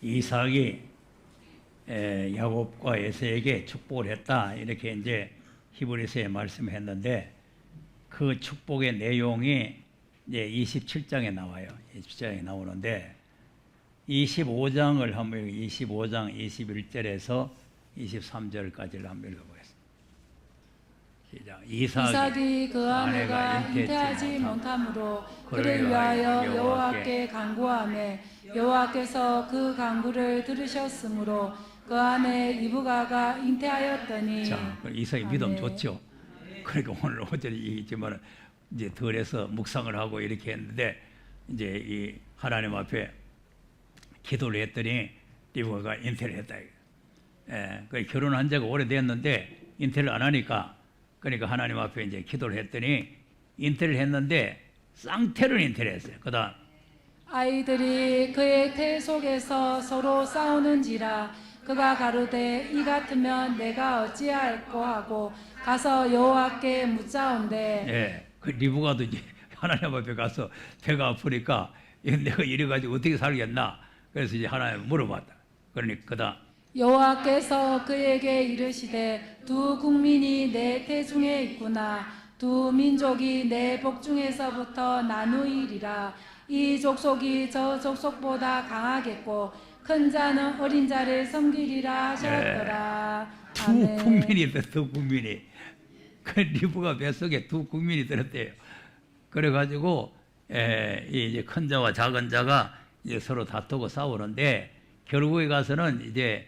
이삭이 야곱과 에서에게 축복을 했다 이렇게 이제 히브리서에 말씀했는데 그 축복의 내용이 이제 27장에 나와요. 27장에 나오는데 25장을 한번 25장 21절에서 23절까지를 한번 읽어보겠습니다. 시작. 이삭이 그 아내가 잉태하지 못함으로 그를 위하여 여호와께 간구하며 여호와께서 그 간구를 들으셨으므로 그 아내 리브가가 잉태하였더니. 자, 이삭이 믿음 좋죠. 그러니까 오늘 어제 얘기했지만 이제 덜해서 묵상을 하고 이렇게 했는데 이제 이 하나님 앞에 기도를 했더니 리브가가 잉태를 했다. 그 결혼한 지가 오래됐는데 잉태를 안 하니까 그러니까 하나님 앞에 이제 기도를 했더니 잉태를 했는데 쌍태를 잉태를 했어요. 그다음 아이들이 그의 태 속에서 서로 싸우는지라 그가 가로되 이 같으면 내가 어찌할꼬 하고 가서 여호와께 묻자온대. 그 리브가도 이제 하나님 앞에 가서 배가 아프니까 내가 이래가지고 어떻게 살겠나 그래서 이제 하나님 물어봤다. 그러니까 그다음 여호와께서 그에게 이르시되 두 국민이 내 태중에 있구나. 두 민족이 내 복중에서부터 나누이리라. 이 족속이 저 족속보다 강하겠고 큰 자는 어린 자를 섬기리라 하셨더라. 두 아멘. 국민이 있다. 두 국민이 그 리브가 뱃속에 두 국민이 들었대요. 그래가지고 이제 큰 자와 작은 자가 이제 서로 다투고 싸우는데 결국에 가서는 이제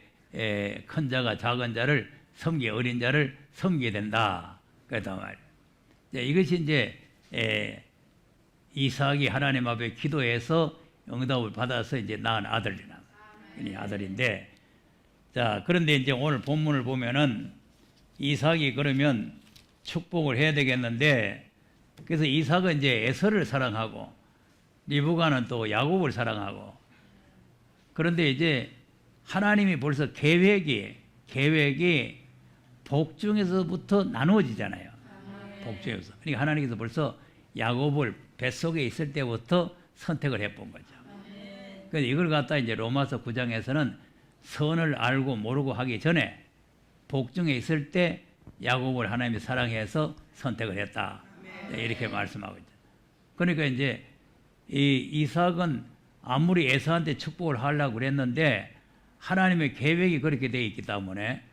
큰 자가 작은 자를 섬기 어린 자를 섬기게 된다. 그랬단 말이에요. 이것이 이제 이삭이 하나님 앞에 기도해서 응답을 받아서 이제 낳은 아들인데, 자 그런데 이제 오늘 본문을 보면은 이삭이 그러면 축복을 해야 되겠는데, 그래서 이삭은 이제 에서를 사랑하고 리브가는 또 야곱을 사랑하고, 그런데 이제 하나님이 벌써 계획이 복중에서부터 나누어지잖아요. 복중에서. 그러니까 하나님께서 벌써 야곱을 뱃속에 있을 때부터 선택을 해본 거죠. 그래서 이걸 갖다 이제 로마서 9장에서는 선을 알고 모르고 하기 전에 복중에 있을 때 야곱을 하나님이 사랑해서 선택을 했다. 이렇게 말씀하고 있죠. 그러니까 이제 이 이삭은 아무리 에서한테 축복을 하려고 그랬는데 하나님의 계획이 그렇게 되어 있기 때문에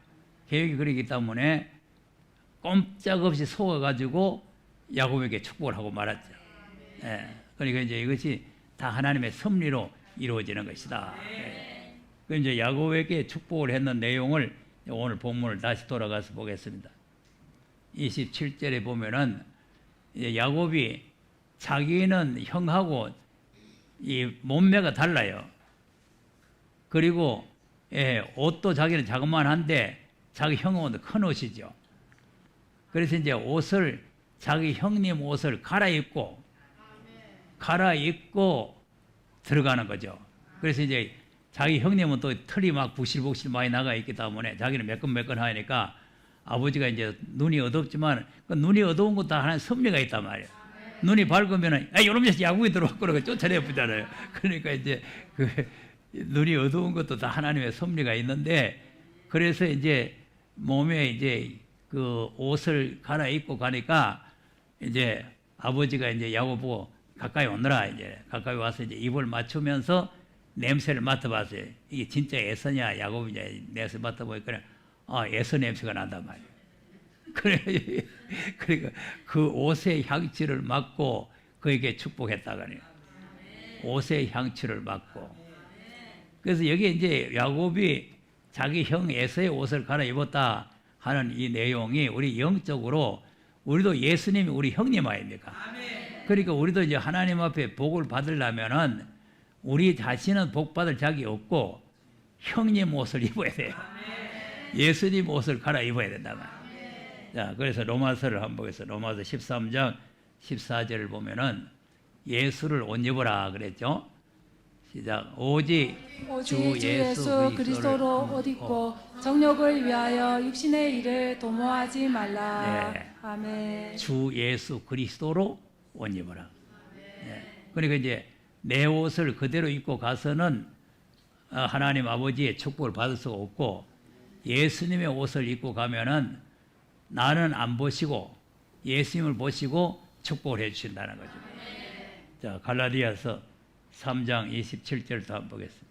꼼짝없이 속아가지고 야곱에게 축복을 하고 말았죠. 그러니까 이제 이것이 다 하나님의 섭리로 이루어지는 것이다. 그 이제 야곱에게 축복을 했는 내용을 오늘 본문을 다시 돌아가서 보겠습니다. 27절에 보면은 야곱이 자기는 형하고 이 몸매가 달라요. 그리고 옷도 자기는 자그만한데 자기 형은 옷도 큰 옷이죠. 그래서 이제 옷을 자기 형님 옷을 갈아입고 들어가는 거죠. 그래서 이제 자기 형님은 또 털이 막 부실부실 많이 나가 있기 때문에 자기는 매끈매끈하니까 아버지가 이제 눈이 어둡지만 그 눈이 어두운 것도 하나의 섭리가 있단 말이에요. 눈이 밝으면은 이놈 자식 야구에 들어왔고 쫓아내보잖아요. 그러니까 이제 그 눈이 어두운 것도 다 하나님의 섭리가 있는데, 그래서 이제 몸에 이제 그 옷을 갈아입고 가니까 이제 아버지가 이제 야곱 보고 가까이 오너라, 이제 가까이 와서 이제 입을 맞추면서 냄새를 맡아봤어요. 이게 진짜 에서냐 야곱이냐 냄새 맡아보니까 에서 냄새가 난단 말이에요. 그러니까 그 옷의 향취를 맡고 그에게 축복했다 그래요. 옷의 향취를 맡고. 그래서 여기에 이제 야곱이 자기 형 에서의 옷을 갈아입었다 하는 이 내용이 우리 영적으로 우리도 예수님이 우리 형님 아닙니까? 그러니까 우리도 이제 하나님 앞에 복을 받으려면은 우리 자신은 복 받을 자격이 없고 형님 옷을 입어야 돼요. 예수님 옷을 갈아입어야 된다 말이에요. 자, 그래서 로마서를 한번 보겠습니다. 로마서 13장 14절을 보면은 예수를 옷 입어라 그랬죠. 시작. 오직 주 예수 그리스도로 옷 입고 정욕을 위하여 육신의 일을 도모하지 말라. 아멘. 주 예수 그리스도로 옷 입어라. 그러니까 이제 내 옷을 그대로 입고 가서는 하나님 아버지의 축복을 받을 수가 없고 예수님의 옷을 입고 가면은 나는 안 보시고 예수님을 보시고 축복을 해주신다는 거죠. 자, 갈라디아서 3장 27절도 한번 보겠습니다.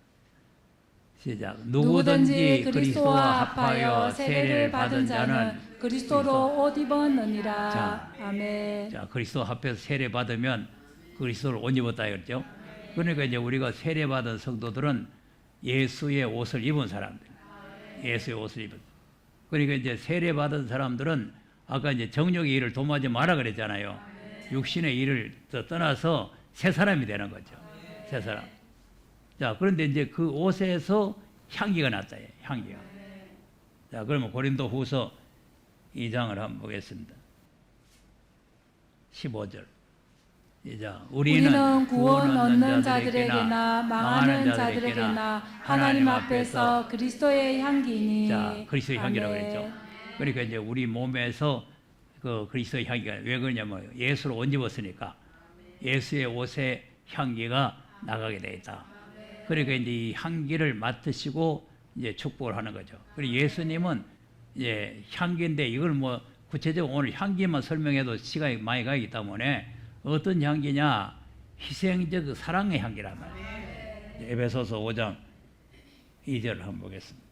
시작. 누구든지 그리스도와 합하여 세례를 받은 자는 그리스도로 옷 입었느니라. 자, 아멘. 자, 그리스도 합해서 세례 받으면 그리스도를 옷 입었다 그랬죠. 그러니까 이제 우리가 세례 받은 성도들은 예수의 옷을 입은 사람들. 예수의 옷을 입은. 그러니까 이제 세례 받은 사람들은 아까 이제 정욕의 일을 도모하지 마라 그랬잖아요. 육신의 일을 떠나서 새 사람이 되는 거죠. 새 사람. 자, 그런데 이제 그 옷에서 향기가 났다. 향기가. 자, 그러면 고린도 후서 2장을 한번 보겠습니다. 15절. 이자 우리는 구원 얻는 자들에게나 망하는 자들에게나 하나님 앞에서 그리스도의 향기니. 자, 그리스도의 향기라고 아멘. 그랬죠. 그러니까 이제 우리 몸에서 그 그리스도의 향기가 왜 그러냐면 예수를 옷 입었으니까 예수의 옷의 향기가 나가게 돼 있다. 그러니까 이제 이 향기를 맡으시고 이제 축복을 하는 거죠. 그리고 예수님은 이제 향기인데 이걸 뭐 구체적으로 오늘 향기만 설명해도 시간이 많이 가기 때문에 어떤 향기냐? 희생적 사랑의 향기란 말이에요. 에베소서 5장 2절을 한번 보겠습니다.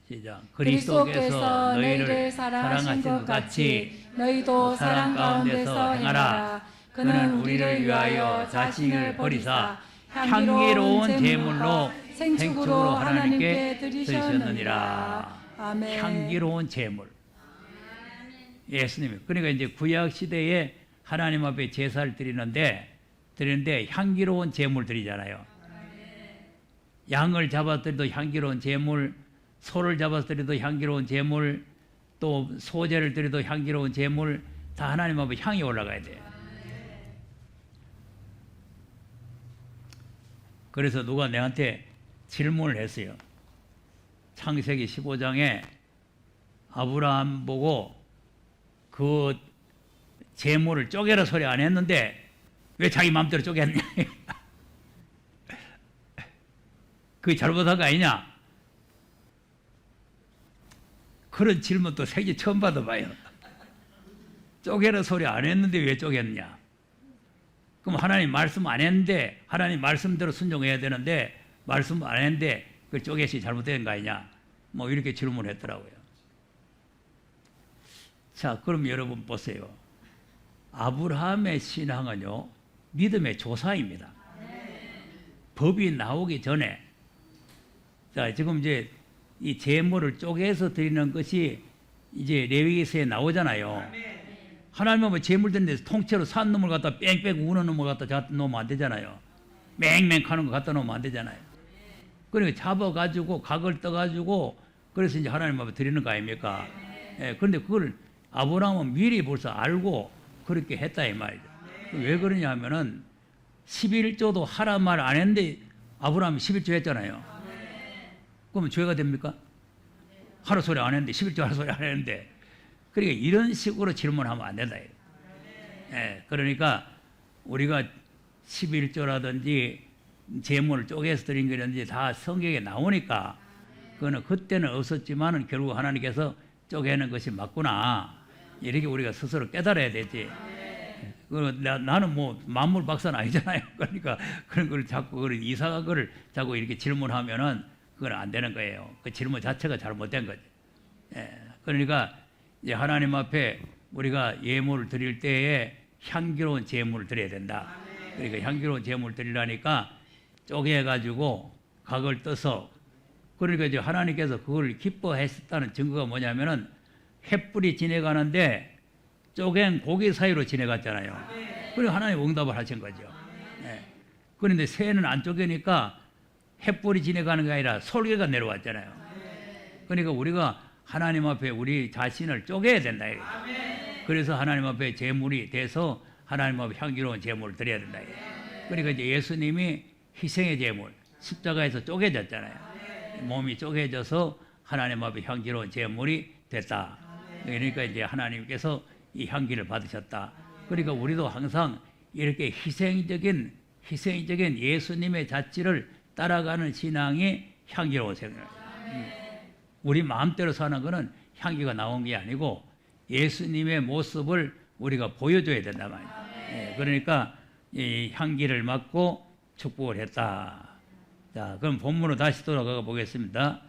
시작. 그리스도께서 너희를 사랑하신 것 같이 너희도 사랑 가운데서 행하라. 그는 우리를 위하여 자신을 버리사 향기로운 제물로 생축으로 하나님께 드리셨느니라. 아멘. 향기로운 제물. 예수님이. 그러니까 이제 구약 시대에 하나님 앞에 제사를 드리는데 향기로운 제물 드리잖아요. 양을 잡아드려도 향기로운 제물, 소를 잡아드려도 향기로운 제물, 또 소제를 드려도 향기로운 제물, 다 하나님 앞에 향이 올라가야 돼요. 그래서 누가 내한테 질문을 했어요. 창세기 15장에 아브라함 보고 그 제물을 쪼개라 소리 안 했는데 왜 자기 마음대로 쪼개냐? 그게 잘못한 거 아니냐? 그런 질문도 세계 처음 받아봐요. 쪼개라 소리 안 했는데 왜 쪼갰냐? 그럼 하나님 말씀 안 했는데 하나님 말씀대로 순종해야 되는데 말씀 안 했는데 그 쪼개시 잘못된 거 아니냐? 뭐 이렇게 질문을 했더라고요. 자, 그럼 여러분 보세요. 아브라함의 신앙은요, 믿음의 조사입니다. 법이 나오기 전에, 자, 지금 이제 이 제물을 쪼개서 드리는 것이 이제 레위기서에 나오잖아요. 하나님은 뭐 제물 드는데 통째로 산 놈을 갖다 뺑뺑 우는 놈을 갖다 놓으면 안 되잖아요. 맹맹 하는 거 갖다 놓으면 안 되잖아요. 그러니까 잡아가지고 각을 떠가지고 그래서 이제 하나님 앞에 드리는 거 아닙니까? 예, 그런데 그걸 아브라함은 미리 벌써 알고 그렇게 했다 이 말이죠. 왜 그러냐 하면은 11조도 하라 말 안 했는데 아브라함이 11조 했잖아요. 그러면 죄가 됩니까? 하라 소리 안 했는데 11조 하라 소리 안 했는데. 그러니까 이런 식으로 질문하면 안 된다. 예, 그러니까 우리가 11조라든지 제물을 쪼개서 드린 거라든지 다 성경에 나오니까 그거는 그때는 없었지만은 결국 하나님께서 쪼개는 것이 맞구나. 이렇게 우리가 스스로 깨달아야 되지. 나는 뭐 만물 박사는 아니잖아요. 그러니까 그런 걸 자꾸 그걸 이상한 거를 자꾸 이렇게 질문하면은 그건 안 되는 거예요. 그 질문 자체가 잘못된 거죠. 예, 그러니까 이제 하나님 앞에 우리가 예물을 드릴 때에 향기로운 제물을 드려야 된다. 그러니까 향기로운 제물을 드리려니까 쪼개가지고 각을 떠서 그러니까 이제 하나님께서 그걸 기뻐했다는 증거가 뭐냐면은 횃불이 지나가는데 쪼갠 고기 사이로 지나갔잖아요. 그래서 하나님 응답을 하신 거죠. 네. 그런데 새는 안 쪼개니까 횃불이 지나가는 게 아니라 솔개가 내려왔잖아요. 그러니까 우리가 하나님 앞에 우리 자신을 쪼개야 된다. 그래서 하나님 앞에 제물이 돼서 하나님 앞에 향기로운 제물을 드려야 된다. 그러니까 이제 예수님이 희생의 제물, 십자가에서 쪼개졌잖아요. 몸이 쪼개져서 하나님 앞에 향기로운 제물이 됐다. 그러니까 이제 하나님께서 이 향기를 받으셨다. 그러니까 우리도 항상 이렇게 희생적인 예수님의 자취를 따라가는 신앙이 향기로운 생각. 우리 마음대로 사는 것은 향기가 나온 게 아니고 예수님의 모습을 우리가 보여줘야 된단 말이에요. 그러니까 이 향기를 맡고 축복을 했다. 자, 그럼 본문으로 다시 돌아가 보겠습니다.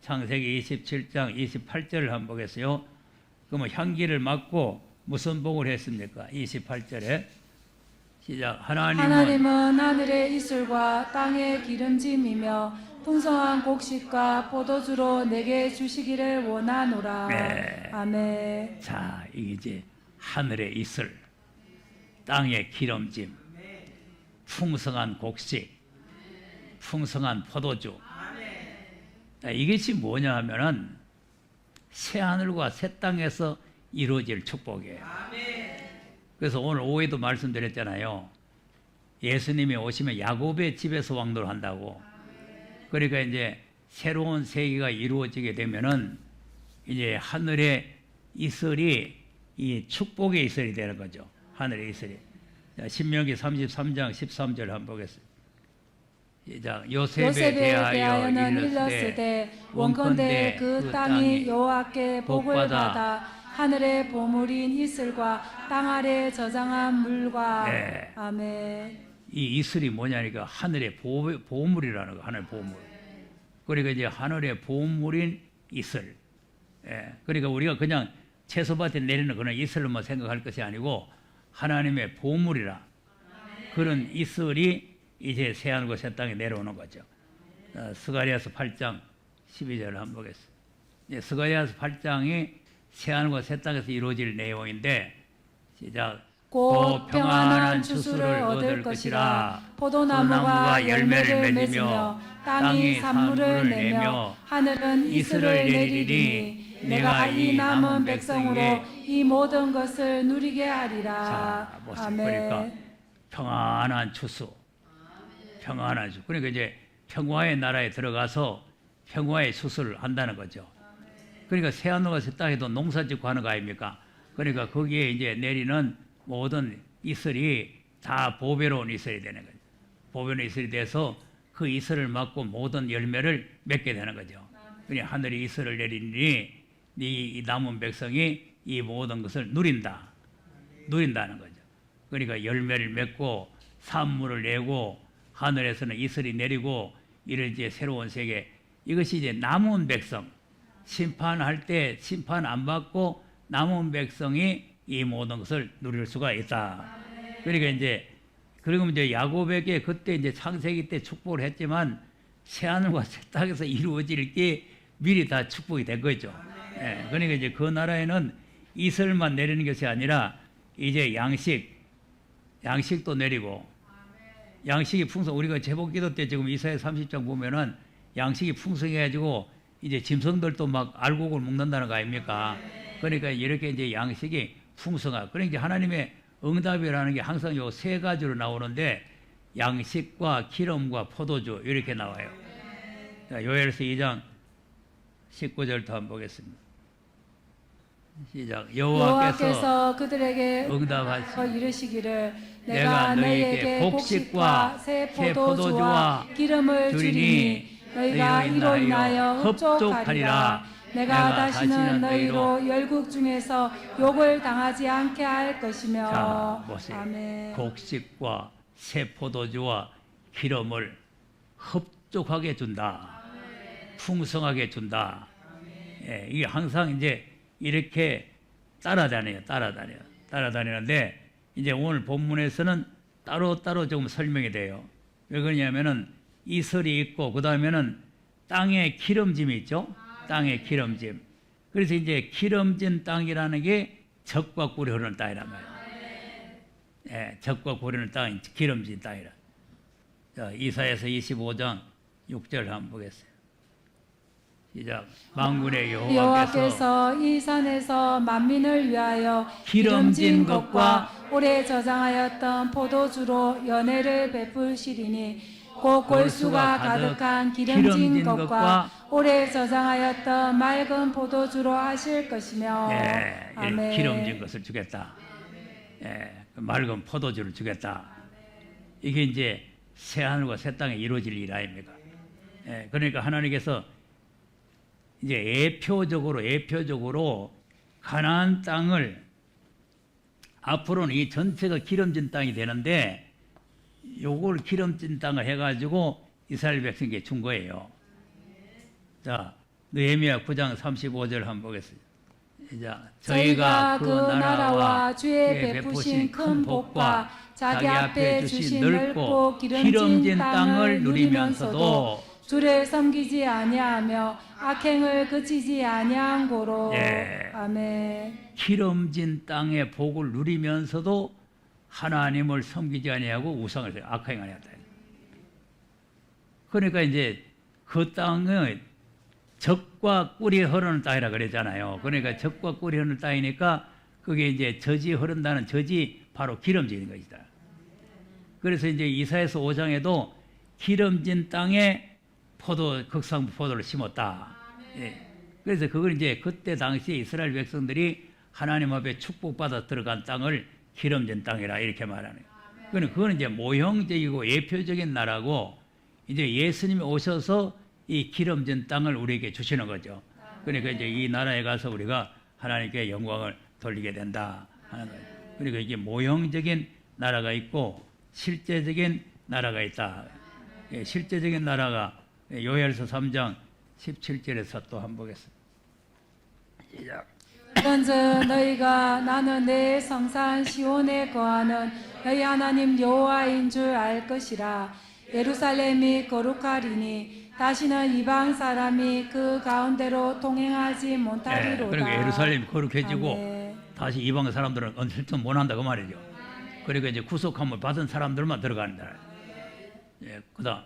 창세기 27장 28절을 한번 보겠어요. 그러면 향기를 맡고 무슨 복을 했습니까? 28절에 시작. 하나님은 하늘의 이슬과 땅의 기름짐이며 풍성한 곡식과 포도주로 내게 주시기를 원하노라. 네. 아멘. 자, 이게 이제 하늘의 이슬, 땅의 기름짐, 풍성한 곡식, 풍성한 포도주. 자, 이것이 뭐냐 하면은 새 하늘과 새 땅에서 이루어질 축복이에요. 그래서 오늘 오후에도 말씀드렸잖아요. 예수님이 오시면 야곱의 집에서 왕노를 한다고. 그러니까 이제 새로운 세계가 이루어지게 되면은 이제 하늘의 이슬이 이 축복의 이슬이 되는 거죠. 하늘의 이슬이. 자, 신명기 33장 13절 한번 보겠습니다. 시작. 요셉에 대하여는 일렀으되 원컨대 그 땅이 여호와께 복을 받아 하늘의 보물인 이슬과 땅 아래 저장한 물과. 네. 아멘. 이 이슬이 뭐냐니까 하늘의 보물이라는 거, 하늘 보물. 그러니까 이제 하늘의 보물인 이슬. 그러니까 우리가 그냥 채소밭에 내리는 그런 이슬로만 생각할 것이 아니고 하나님의 보물이라. 그런 이슬이 이제 새하늘과 새 땅에 내려오는 거죠. 스가랴서 8장 12절을 한번 보겠습니다. 스가랴서 8장이 새하늘과 새 땅에서 이루어질 내용인데 시작. 곧 평안한 추수를 얻을 것이라. 포도나무가 열매를 맺으며 땅이 산물을 내며 하늘은 이슬을 내리리니 내가 이 남은 백성으로 이 모든 것을 누리게 하리라. 아멘. 그러니까 평안한 추수. 평안한 추수. 그러니까 이제 평화의 나라에 들어가서 평화의 추수를 한다는 거죠. 그러니까 새하늘과 새 땅에도 농사 짓고 하는 거 아닙니까? 그러니까 거기에 이제 내리는 모든 이슬이 다 보배로운 이슬이 되는 거죠. 보배로운 이슬이 돼서 그 이슬을 맞고 모든 열매를 맺게 되는 거죠. 그냥 하늘이 이슬을 내리니 이 남은 백성이 이 모든 것을 누린다는 거죠. 그러니까 열매를 맺고 산물을 내고 하늘에서는 이슬이 내리고 이를 이제 새로운 세계. 이것이 이제 남은 백성. 심판할 때 심판 안 받고 남은 백성이 이 모든 것을 누릴 수가 있다. 그러니까 이제 그리고 이제 야곱에게 그때 이제 창세기 때 축복을 했지만 새 하늘과 새 땅에서 이루어질 게 미리 다 축복이 된 거죠. 그러니까 이제 그 나라에는 이슬만 내리는 것이 아니라 이제 양식도 내리고 양식이 풍성. 우리가 제복기도 때 지금 이사야 30장 보면은 양식이 풍성해가지고 이제 짐승들도 막 알곡을 먹는다는 거 아닙니까? 그러니까 이렇게 이제 양식이 풍성하고. 그러니까 이제 하나님의 응답이라는 게 항상 요 세 가지로 나오는데 양식과 기름과 포도주 이렇게 나와요. 자, 요엘서 2장 19절부터 한번 보겠습니다. 시작. 여호와께서 그들에게 응답하시고 이르시기를 내가 너희에게 곡식과 새 포도주와 기름을 주리니 너희가 이로 인하여 흡족하리라. 내가 다시는 너희로 열국 중에서 욕을 당하지 않게 할 것이며. 자, 보세요. 아멘. 곡식과 새 포도주와 기름을 흡족하게 준다. 풍성하게 준다. 이게 항상 이제 이렇게 따라다니는데 이제 오늘 본문에서는 따로따로 조금 설명이 돼요. 왜 그러냐면은 이슬이 있고 그 다음에는 땅에 기름짐이 있죠. 땅에 기름짐. 그래서 이제 기름진 땅이라는 게 젖과 꿀이 흐르는 땅이란 말이에요. 젖과 꿀이 흐르는 땅이 기름진 땅이라. 자, 이사야서 25장 6절 한번 보겠어요. 시작. 만군의 여호와께서 이 산에서 만민을 위하여 기름진 것과 오래 저장하였던 포도주로 연회를 베푸시리니 곧 골수가 가득한 기름진 것과 오래 저장하였던 맑은 포도주로 하실 것이며. 아멘. 기름진 것을 주겠다. 맑은 포도주를 주겠다. 이게 이제 새 하늘과 새 땅에 이루어질 일 아닙니까? 그러니까 하나님께서 이제 예표적으로 가나안 땅을 앞으로는 이 전체가 기름진 땅이 되는데 요걸 기름진 땅을 해가지고 이스라엘 백성에게 준 거예요. 자, 느헤미야 9장 35절 한번 보겠습니다. 자, 저희가 그 나라와 주의 베푸신 큰 복과 자기 앞에 주신 넓고 기름진 땅을 누리면서도 주를 섬기지 아니하며 악행을 그치지 아니한 고로. 아멘. 기름진 땅의 복을 누리면서도 하나님을 섬기지 아니하고 우상을 악행 아니하다. 그러니까 이제 그 땅은 적과 꿀이 흐르는 땅이라 그랬잖아요. 그러니까 적과 꿀이 흐르는 땅이니까 그게 이제 젖이 흐른다는 젖이 바로 기름진 것이다. 그래서 이제 이사야서 5장에도 기름진 땅에 극상부 포도를 심었다. 그래서 그걸 이제 그때 당시 이스라엘 백성들이 하나님 앞에 축복받아 들어간 땅을 기름진 땅이라 이렇게 말하네요. 그거는 이제 모형적이고 예표적인 나라고 이제 예수님이 오셔서 이 기름진 땅을 우리에게 주시는 거죠. 그러니까 이제 이 나라에 가서 우리가 하나님께 영광을 돌리게 된다 하는 거예요. 그러니까 이게 모형적인 나라가 있고 실제적인 나라가 있다. 실제적인 나라가 요엘서 3장 17절에서 또 한번 보겠습니다. 시작. 그런즉 너희가 나는 내 성산 시온에 거하는 너희 하나님 여호와인 줄 알 것이라. 예루살렘이 거룩하리니 다시는 이방 사람이 그 가운데로 통행하지 못하리로다. 그러니까 예루살렘이 거룩해지고 아멘. 다시 이방 사람들은 언실점 못한다 그 말이죠. 그러니까 이제 구속함을 받은 사람들만 들어간다. 그다음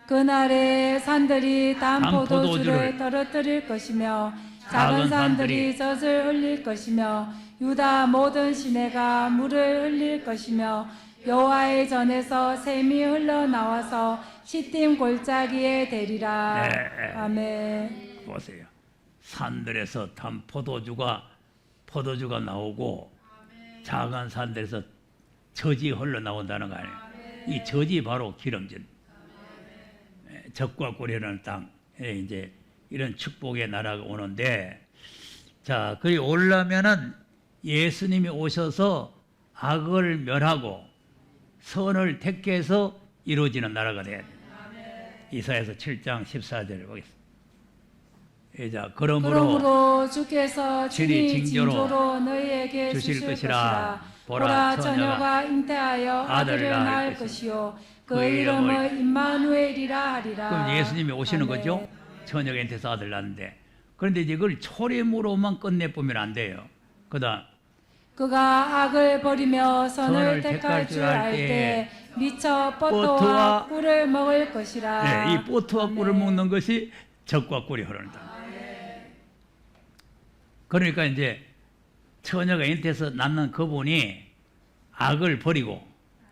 그날에 산들이 단 포도주를 떨어뜨릴 것이며 작은 산들이 젖을 흘릴 것이며 유다 모든 시내가 물을 흘릴 것이며 여호와의 전에서 샘이 흘러나와서 시딤 골짜기에 대리라. 아멘. 보세요. 산들에서 단 포도주가 나오고 작은 산들에서 젖이 흘러나온다는 거 아니에요. 이 젖이 바로 기름진 젖과 꿀이라는 땅에 이제 이런 축복의 나라가 오는데, 자, 거기 오려면은 예수님이 오셔서 악을 멸하고 선을 택해서 이루어지는 나라가 돼야 돼요. 이사야서 7장 14절을 보겠습니다. 자, 그러므로 주께서 친히 징조로 너희에게 주실 것이라. 보라, 처녀가 잉태하여 아들을 낳을 것이요 그 이름을 임마누엘이라 하리라. 그럼 예수님이 오시는 거죠? 처녀가 잉태해서 아들 낳는데, 그런데 이걸 초림으로만 끝내보면 안 돼요. 그다음 그가 악을 버리며 선을 택할 줄 알 때 미쳐 뽀토와 꿀을 먹을 것이라. 이 뽀토와 꿀을 먹는 것이 젖과 꿀이 흐른다. 그러니까 이제 처녀가 잉태해서 낳는 그분이 악을 버리고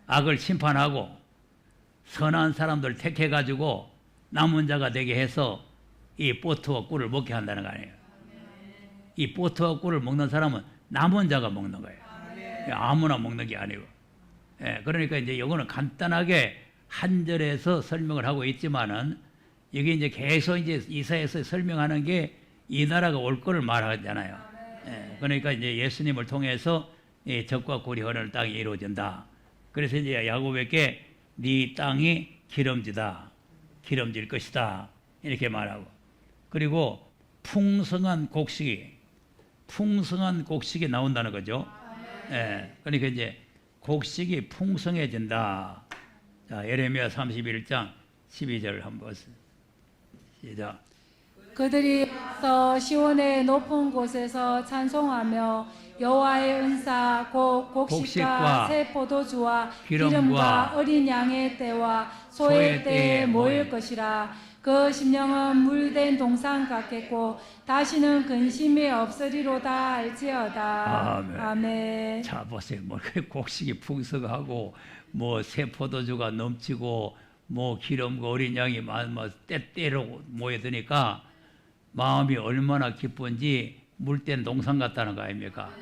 악을 심판하고 선한 사람들 택해가지고 남은 자가 되게 해서 이 뽀토와 꿀을 먹게 한다는 거 아니에요. 이 뽀토와 꿀을 먹는 사람은 남은 자가 먹는 거예요. 아무나 먹는 게 아니고. 그러니까 이제 이거는 간단하게 한 절에서 설명을 하고 있지만은 여기 이제 계속 이제 이사야에서 설명하는 게 이 나라가 올 거를 말하잖아요. 그러니까 이제 예수님을 통해서 이 젖과 꿀이 흐르는 땅이 이루어진다. 그래서 이제 야곱에게 네 땅이 기름지다, 기름질 것이다 이렇게 말하고, 그리고 풍성한 곡식이 나온다는 거죠. 그러니까 이제 곡식이 풍성해진다. 자, 예레미야 31장 12절 한번 보세요. 시작. 그들이 와서 시온의 높은 곳에서 찬송하며 여호와의 은사 곧 곡식과 새 포도주와 기름과 어린 양의 떼와 소의 떼에 모일 것이라. 그 심령은 물된 동산 같겠고 다시는 근심이 없으리로다 할지어다. 아멘. 자, 보세요. 뭐 곡식이 풍성하고 뭐 새 포도주가 넘치고 뭐 기름과 어린 양이 때때로 모여드니까 마음이 얼마나 기쁜지 물된 동산 같다는 거 아닙니까?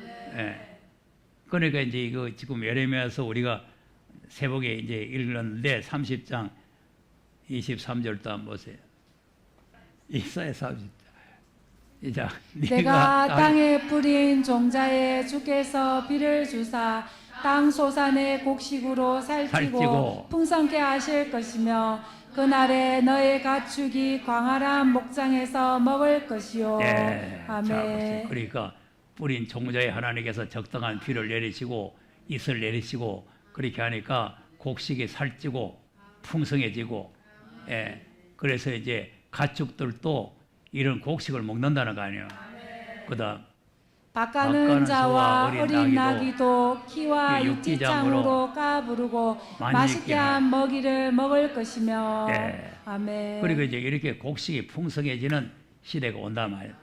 그러니까 이제 이거 지금 예레미야서 우리가 새벽에 이제 읽었는데 30장 23절도 한번 보세요. 이사야 30절. 이제 내가 땅에 뿌린 종자에 주께서 비를 주사 땅 소산의 곡식으로 살찌고 풍성케 하실 것이며 그날에 너의 가축이 광활한 목장에서 먹을 것이요. 네, 아멘. 그러니까 뿌린 종자에 하나님께서 적당한 비를 내리시고 이슬 내리시고 그렇게 하니까 곡식이 살찌고 풍성해지고, 예, 그래서 이제 가축들도 이런 곡식을 먹는다는 거 아니에요. 그다음 밭가는 자와 어린 나귀도 키와 육지장으로 까부르고 맛있게 한 먹이를 먹을 것이며. 네. 아멘. 그리고 이제 이렇게 곡식이 풍성해지는 시대가 온단 말이에요.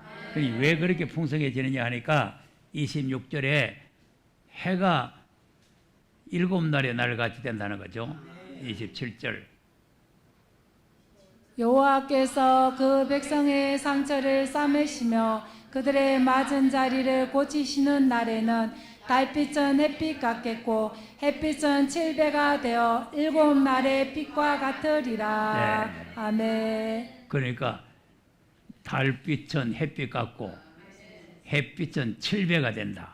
왜 그렇게 풍성해지느냐 하니까 26절에 해가 7날의 날같이 된다는 거죠. 27절. 여호와께서 그 백성의 상처를 싸매시며 그들의 맞은 자리를 고치시는 날에는 달빛은 햇빛 같겠고 햇빛은 7배가 되어 7날의 빛과 같으리라. 네. 아멘. 그러니까 달빛은 햇빛 같고 햇빛은 7배가 된다.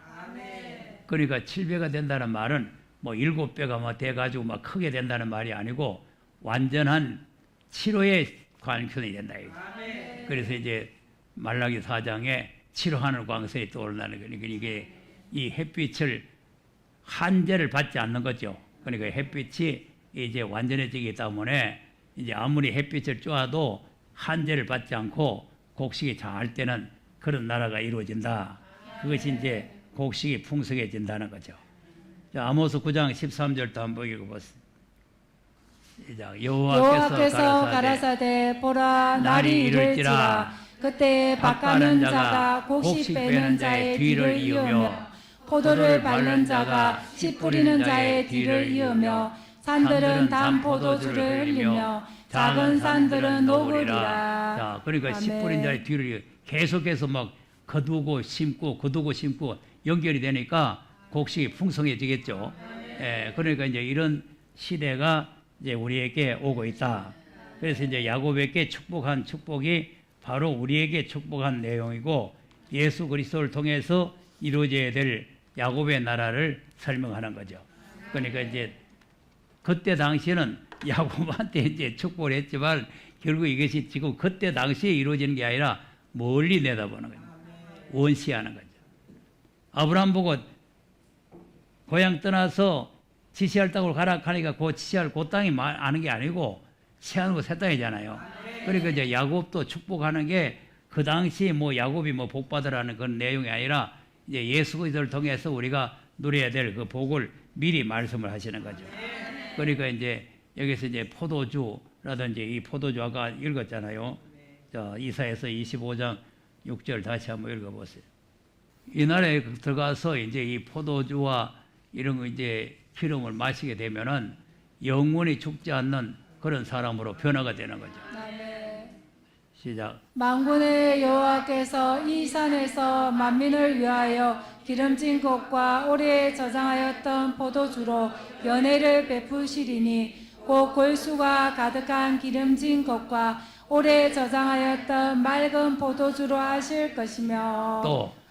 그러니까 7배가 된다는 말은 뭐 7배가 뭐 돼가지고 막 크게 된다는 말이 아니고 완전한 치료의 광선이 된다. 그래서 이제 말라기 4장에 치료하는 광선이 떠오른다는 거니까 이게 이 햇빛을 한재를 받지 않는 거죠. 그러니까 햇빛이 이제 완전해지기 때문에 이제 아무리 햇빛을 쬐어도 한재를 받지 않고 곡식이 잘 때는 그런 나라가 이루어진다. 그것이 이제 곡식이 풍성해진다는 거죠. 자, 아모스 9장 13절도 한번 읽어보세요. 여호와께서 가라사대 보라 날이 이를지라 그때 밭가는 자가 곡식 빼는 자의 뒤를 이으며 포도를 밟는 자가 씨 뿌리는 자의 뒤를 이으며 산들은 단 포도주를 흘리며 작은 산들은 녹으리라. 자, 그러니까 씨 뿌린 자의 뒤를 계속해서 막 거두고 심고 연결이 되니까 곡식이 풍성해지겠죠. 예, 그러니까 이제 이런 시대가 이제 우리에게 오고 있다. 그래서 이제 야곱에게 축복한 축복이 바로 우리에게 축복한 내용이고 예수 그리스도를 통해서 이루어져야 될 야곱의 나라를 설명하는 거죠. 그러니까 이제 그때 당시에는 야곱한테 이제 축복을 했지만 결국 이것이 지금 그때 당시에 이루어지는 게 아니라 멀리 내다보는 거죠. 원시하는 거죠. 아브라함 보고 고향 떠나서 지시할 땅으로 가라 하니까 그 지시할 그 땅이 아는 게 아니고 새하늘과 새 땅이잖아요. 그러니까 이제 야곱도 축복하는 게 그 당시 뭐 야곱이 뭐 복 받으라는 그런 내용이 아니라 이제 예수 그리스도를 통해서 우리가 누려야 될 그 복을 미리 말씀을 하시는 거죠. 그러니까 이제 여기서 이제 포도주라든지 이 포도주 아까 읽었잖아요. 자, 이사야서 25장 6절 다시 한번 읽어보세요. 이 나라에 들어가서 이제 이 포도주와 이런 거 이제 기름을 마시게 되면은 영원히 죽지 않는 그런 사람으로 변화가 되는 거죠. 시작. 만군의 여호와께서 이 산에서 만민을 위하여 기름진 것과 오래 저장하였던 포도주로 연회를 베푸시리니 곧 골수가 가득한 기름진 것과 오래 저장하였던 맑은 포도주로 하실 것이며 또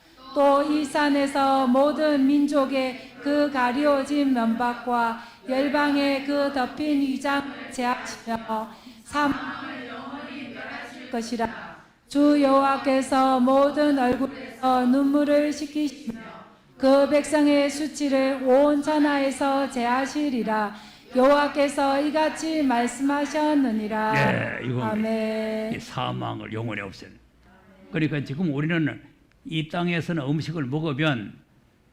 이 산에서 모든 민족의 그 가리워진 면박과 열방의 그 덮인 위장을 제하시며 사망을 영원히 멸하실 것이라. 주 여호와께서 모든 얼굴에서 눈물을 씻기시며 그 백성의 수치를 온 천하에서 제하시리라. 여호와께서 이같이 말씀하셨느니라. 네, 이건 아멘. 사망을 영원히 없애는. 그러니까 지금 우리는 이 땅에서는 음식을 먹으면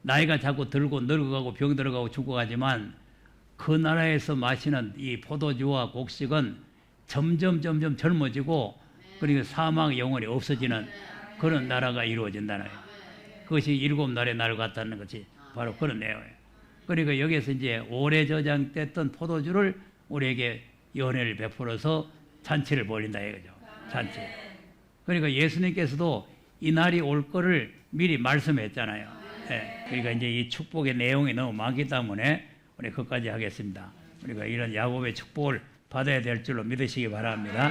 나이가 자꾸 들고 늙어가고 병 들어가고 죽어가지만 그 나라에서 마시는 이 포도주와 곡식은 점점 젊어지고 그리고 사망 영원히 없어지는 그런 나라가 이루어진다는 거예요. 그것이 7날의 날 같다는 것이 바로 그런 내용이에요. 그러니까 여기서 이제 오래 저장됐던 포도주를 우리에게 연회를 베풀어서 잔치를 벌린다 이거죠. 잔치. 그러니까 예수님께서도 이 날이 올 거를 미리 말씀했잖아요. 네. 그러니까 이제 이 축복의 내용이 너무 많기 때문에 우리 그것까지 하겠습니다. 우리가 이런 야곱의 축복을 받아야 될 줄로 믿으시기 바랍니다.